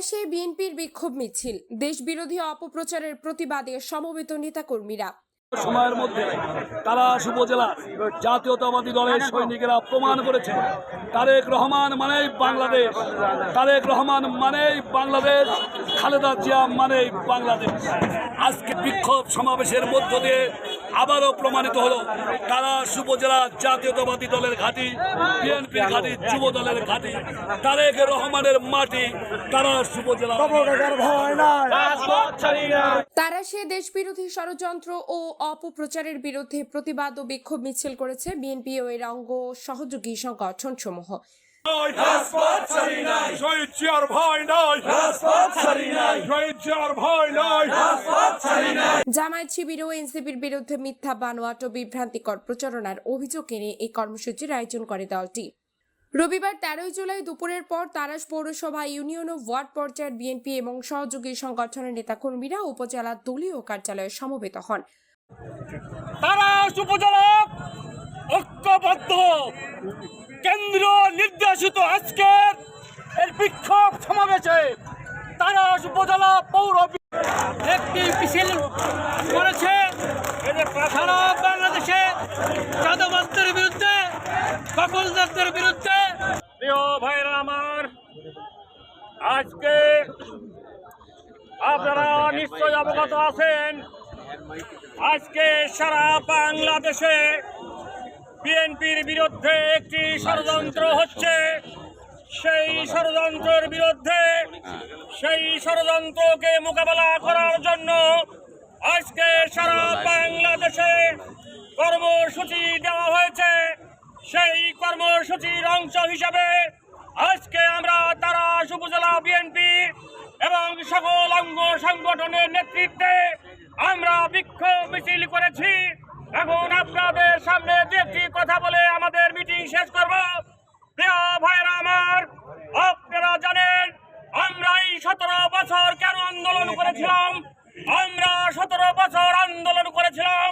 তারাশে বিএনপির বিক্ষোভ মিছিল, দেশ বিরোধী অপপ্রচারের প্রতিবাদে সমবেত নেতাকর্মীরা। সময়ের মধ্যে তারাশ উপজেলা জাতীয়তাবাদী দলের সৈনিকেরা প্রমাণ করেছে তারেক রহমান মানেই বাংলাদেশ, তারেক রহমান মানেই বাংলাদেশ, খালেদা জিয়া মানেই বাংলাদেশ। আজকে বিক্ষোভ সমাবেশের মধ্য দিয়ে আবারও প্রমাণিত হলো তারাশ উপজেলা জাতীয়তাবাদী দলের ঘাঁটি, বিএনপির ঘাঁটি, যুব দলের ঘাঁটি, তারেক রহমানের মাটি তারাশ উপজেলা। তারাশে দেশ বিরোধী ষড়যন্ত্র ও অপপ্রচারের বিরুদ্ধে প্রতিবাদ ও বিক্ষোভ মিছিল করেছে বিএনপি ও এর অঙ্গ সহযোগী সংগঠন সমূহ। জামায়াত শিবির ও এনসিপির বিরুদ্ধে মিথ্যা, বানোয়াট ও বিভ্রান্তিকর প্রচারণার অভিযোগ এনে এই কর্মসূচির আয়োজন করে দলটি। রবিবার 13 জুলাই দুপুরের পর তারাশ পৌরসভা, ইউনিয়ন ও ওয়ার্ড পর্যায়ের বিএনপি এবং সহযোগী সংগঠনের নেতাকর্মীরা উপজেলা দলীয় কার্যালয়ে সমবেত হন। তারাশ উপজেলা ঐক্যবদ্ধ কেন্দ্র নির্দেশিত আজকের এই বিক্ষোভ সমাবেশে তারাশ উপজেলা পৌর একটি মিছিল করেছে সারা বাংলাদেশে চাঁদাবাজদের বিরুদ্ধে, দখলদারদের বিরুদ্ধে। প্রিয় ভাইরা আমার, আজকে আপনারা নিশ্চয়ই অবগত আছেন, আজকে সারা বাংলাদেশে বিএনপির বিরুদ্ধে একটি ষড়যন্ত্র হচ্ছে। সেই ষড়যন্ত্রের বিরুদ্ধে, সেই ষড়যন্ত্রকে মোকাবেলা করার জন্য আজকে সারা বাংলাদেশে কর্মসূচি দেওয়া হয়েছে। সেই কর্মসূচির অংশ হিসাবে আজকে আমরা তারাশ উপজেলা বিএনপি এবং সকল অঙ্গ সংগঠনের নেতৃত্বে আমরা বিক্ষোভ মিছিল করেছি। এখন আপনাদের সামনে একটি কথা বলে আমাদের মিটিং শেষ করব। প্রিয় ভাইরা আমার, আপনারা জানেন আমরা এই 17 বছর কেন আন্দোলন করেছিলাম। আমরা 17 বছর আন্দোলন করেছিলাম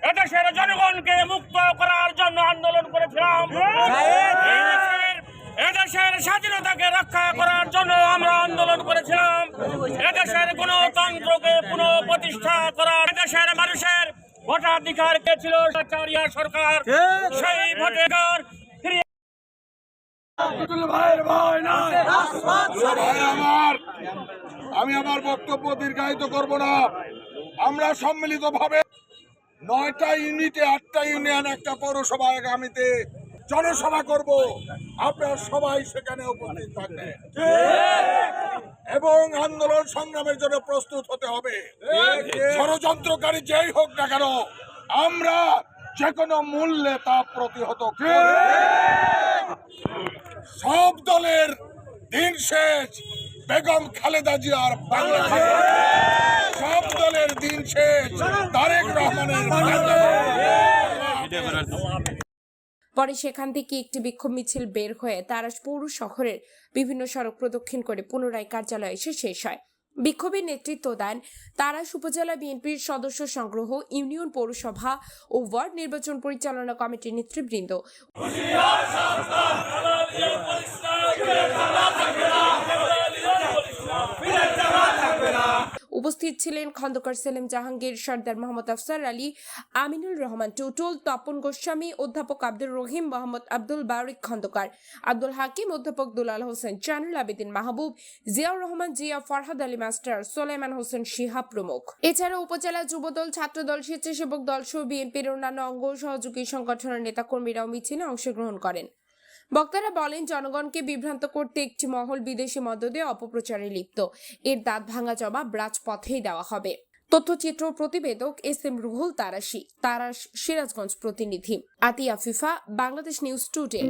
এদেশের জনগণকে মুক্ত করার জন্য আন্দোলন করেছিলাম। এদেশের স্বাধীনতাকে রক্ষা করার জন্য আমরা আন্দোলন করেছিলাম। এদেশের গণতন্ত্রকে পুনঃপ্রতিষ্ঠা করার, এদেশের মানুষের ভোটাধিকার কে ছিল সরকারিয়া সরকার, সেই ভোটাধিকার আমি আমার বক্তব্য দীর্ঘায়িত করব না। আমরা সম্মিলিতভাবে 9টা ইউনিটে 8টা ইউনিয়ন, একটা পৌরসভা আগামীতে জনসভা করব। আপনারা সবাই সেখানে উপস্থিত থাকবেন এবং আন্দোলন সংগ্রামের জন্য প্রস্তুত হতে হবে। ষড়যন্ত্রকারী যেই হোক না কেন, আমরা যে কোনো মূল্যে তা প্রতিহত করব। সব দলের দিন শেষ, বেগম খালেদা জিয়ার বাংলাদেশ। সব দলের দিন শেষ, তারেক রহমানের বাংলাদেশ। পরে সেখান থেকে একটি বিক্ষোভ মিছিল বের হয়ে তারাশ পৌর শহরের বিভিন্ন সড়ক প্রদক্ষিণ করে পুনরায় কার্যালয়ে এসে শেষ হয়। বিক্ষোভের নেতৃত্ব দেন তারাশ উপজেলা বিএনপির সদস্য সংগ্রহ, ইউনিয়ন, পৌরসভা ও ওয়ার্ড নির্বাচন পরিচালনা কমিটির নেতৃবৃন্দ। উপস্থিত ছিলেন খন্দকার সেলিম জাহাঙ্গীর, সর্দার মোহাম্মদ আফসার আলী, আমিনুল রহমান টুটুল, তপন গোস্বামী, অধ্যাপক আব্দুর রহিম, মোহাম্মদ আব্দুল বারিক খন্দকার, আব্দুল হাকিম, অধ্যাপক দুলাল হোসেন চানুল আবেদিন মাহবুব, জিয়াউর রহমান জিয়া, ফরহাদ আলী মাস্টার, সোলাইমান হোসেন শিহাব প্রমুখ। এছাড়া উপজেলা যুবদল, ছাত্রদল, স্বেচ্ছাসেবক দল সহ বিএনপির অন্যান্য অঙ্গ সহযোগী সংগঠনের নেতাকর্মীরাও মিছিলে অংশগ্রহণ করেন। বক্তারা বলেন, জনগণকে বিভ্রান্ত করতে একটি মহল বিদেশি মদদে অপপ্রচারে লিপ্ত। এর দাঁত ভাঙা জবাব রাজপথেই দেওয়া হবে। তথ্যচিত্র প্রতিবেদক এস এম রুহুল তারাশি, তারাশ, সিরাজগঞ্জ প্রতিনিধি আতিয়া ফিফা, বাংলাদেশ নিউজ টুডে।